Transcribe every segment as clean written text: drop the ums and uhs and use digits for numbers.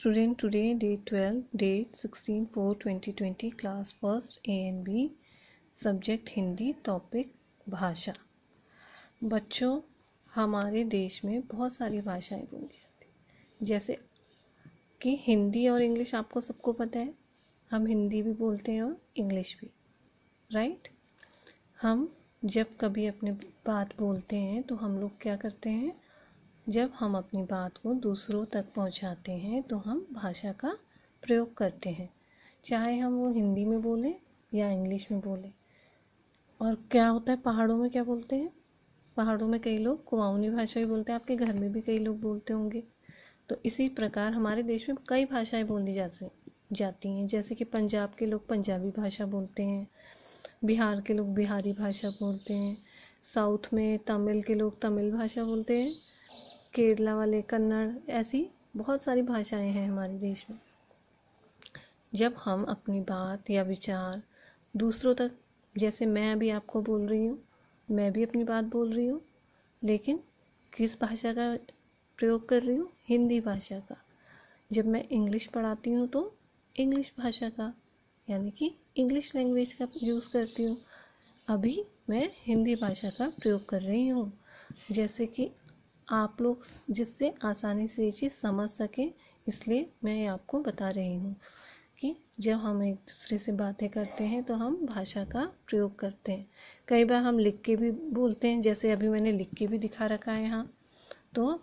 Student, today day 12, date 16/4/2020, class first A and B, subject Hindi, topic भाषा। बच्चों, हमारे देश में बहुत सारी भाषाएं बोली जाती हैं, जैसे कि हिंदी और इंग्लिश आपको सबको पता है। हम हिंदी भी बोलते हैं और इंग्लिश भी, राइट। हम जब कभी अपनी बात बोलते हैं तो हम लोग क्या करते हैं, जब हम अपनी बात को दूसरों तक पहुंचाते हैं तो हम भाषा का प्रयोग करते हैं, चाहे हम वो हिंदी में बोलें या इंग्लिश में बोलें। और क्या होता है, पहाड़ों में क्या बोलते हैं, पहाड़ों में कई लोग कुमाऊनी भाषा भी बोलते हैं, आपके घर में भी कई लोग बोलते होंगे। तो इसी प्रकार हमारे देश में कई भाषाएं बोली जाती हैं, जैसे कि पंजाब के लोग पंजाबी भाषा बोलते हैं, बिहार के लोग बिहारी भाषा बोलते हैं, साउथ में तमिल के लोग तमिल भाषा बोलते हैं, केरला वाले कन्नड़। ऐसी बहुत सारी भाषाएं हैं हमारे देश में। जब हम अपनी बात या विचार दूसरों तक, जैसे मैं अभी आपको बोल रही हूँ, मैं भी अपनी बात बोल रही हूँ, लेकिन किस भाषा का प्रयोग कर रही हूँ, हिंदी भाषा का। जब मैं इंग्लिश पढ़ाती हूँ तो इंग्लिश भाषा का, यानी कि इंग्लिश लैंग्वेज का यूज़ करती हूँ। अभी मैं हिंदी भाषा का प्रयोग कर रही हूँ, जैसे कि आप लोग जिससे आसानी से ये चीज़ समझ सकें, इसलिए मैं आपको बता रही हूँ कि जब हम एक दूसरे से बातें करते हैं तो हम भाषा का प्रयोग करते हैं। कई बार हम लिख के भी बोलते हैं, जैसे अभी मैंने लिख के भी दिखा रखा है यहाँ, तो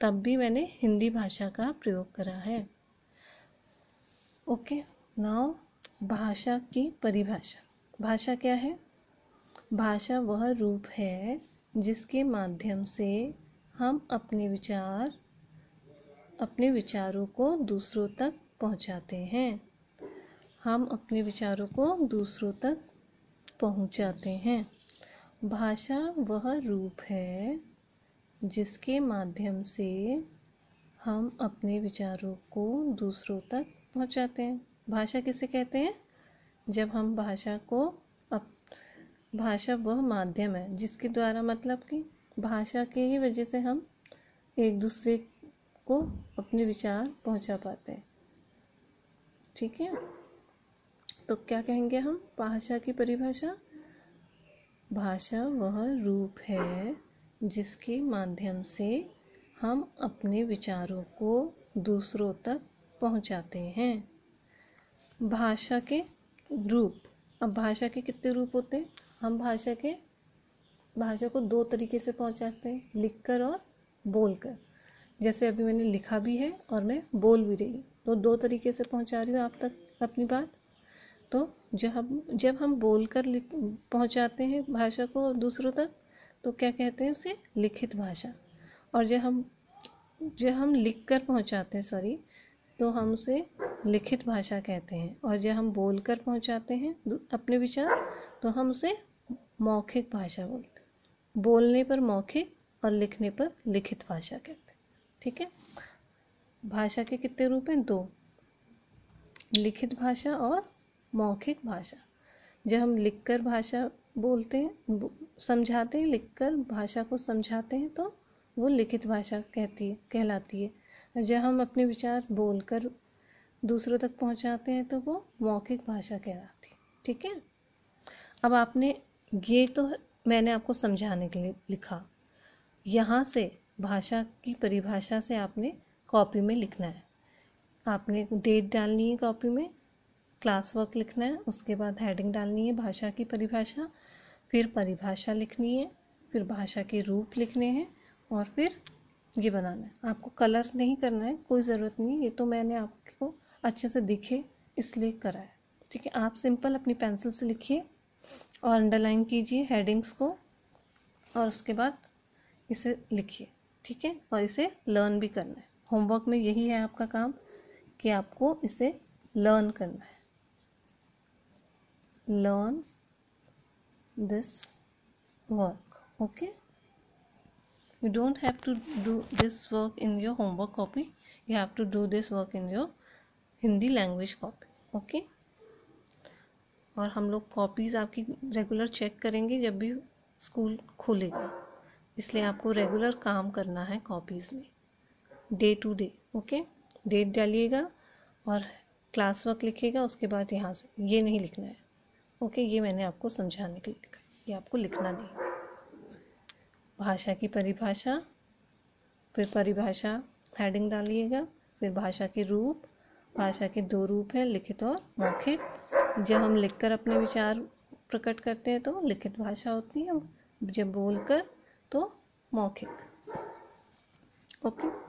तब भी मैंने हिंदी भाषा का प्रयोग करा है। ओके, नाउ भाषा की परिभाषा। भाषा क्या है? भाषा वह रूप है जिसके माध्यम से हम अपने विचारों को दूसरों तक पहुंचाते हैं। हम अपने विचारों को दूसरों तक पहुंचाते हैं। भाषा वह रूप है जिसके माध्यम से हम अपने विचारों को दूसरों तक पहुंचाते हैं। भाषा किसे कहते हैं? जब हम भाषा वह माध्यम है जिसके द्वारा, मतलब कि भाषा के ही वजह से हम एक दूसरे को अपने विचार पहुंचा पाते हैं। ठीक है, तो क्या कहेंगे हम भाषा की परिभाषा? भाषा वह रूप है जिसके माध्यम से हम अपने विचारों को दूसरों तक पहुंचाते हैं। भाषा के रूप। अब भाषा के कितने रूप होते हैं? हम भाषा को दो तरीके से पहुंचाते हैं, लिखकर और बोलकर। जैसे अभी मैंने लिखा भी है और मैं बोल भी रही हूँ, तो दो तरीके से पहुंचा रही हूँ आप तक अपनी बात। तो जब हम बोलकर पहुंचाते हैं भाषा को दूसरों तक, तो क्या कहते हैं उसे? लिखित भाषा। और जब हम लिखकर पहुंचाते हैं तो हम उसे लिखित भाषा कहते हैं। और जब हम बोलकर पहुंचाते हैं अपने विचार, तो हम उसे मौखिक भाषा बोलते हैं। बोलने पर मौखिक और लिखने पर लिखित भाषा कहते हैं। ठीक है, भाषा के कितने रूप हैं? दो, लिखित भाषा और मौखिक भाषा। जब हम लिखकर भाषा बोलते हैं, समझाते हैं, लिखकर भाषा को समझाते हैं, तो वो लिखित भाषा कहलाती है। जब हम अपने विचार बोलकर दूसरों तक पहुंचाते हैं तो वो मौखिक भाषा कहलाती है। ठीक है, अब ये तो मैंने आपको समझाने के लिए लिखा। यहाँ से भाषा की परिभाषा से आपने कॉपी में लिखना है। आपने डेट डालनी है कॉपी में, क्लास वर्क लिखना है, उसके बाद हेडिंग डालनी है भाषा की परिभाषा, फिर परिभाषा लिखनी है, फिर भाषा के रूप लिखने हैं, और फिर ये बनाना है। आपको कलर नहीं करना है, कोई ज़रूरत नहीं, ये तो मैंने आपको अच्छे से दिखे इसलिए करा है। ठीक है, आप सिंपल अपनी पेंसिल से लिखिए और अंडरलाइन कीजिए हेडिंग्स को, और उसके बाद इसे लिखिए। ठीक है, और इसे लर्न भी करना है। होमवर्क में यही है आपका काम कि आपको इसे लर्न करना है। Learn this work, okay. You don't have to do this work in your homework copy. You have to do this work in your Hindi language copy. Okay? और हम लोग कॉपीज़ आपकी रेगुलर चेक करेंगे जब भी school खोलेगा, इसलिए आपको रेगुलर काम करना है कॉपीज़ में, day to day. Okay, date डालिएगा और क्लास वर्क लिखिएगा, उसके बाद यहाँ से ये नहीं लिखना है। ओके, ये मैंने आपको समझाने के लिए लिखा, ये आपको लिखना नहीं। भाषा की परिभाषा, फिर परिभाषा हेडिंग डालिएगा, फिर भाषा के रूप। भाषा के 2 रूप हैं, लिखित और मौखिक। जब हम लिखकर अपने विचार प्रकट करते हैं तो लिखित भाषा होती है, जब बोलकर तो मौखिक। ओके।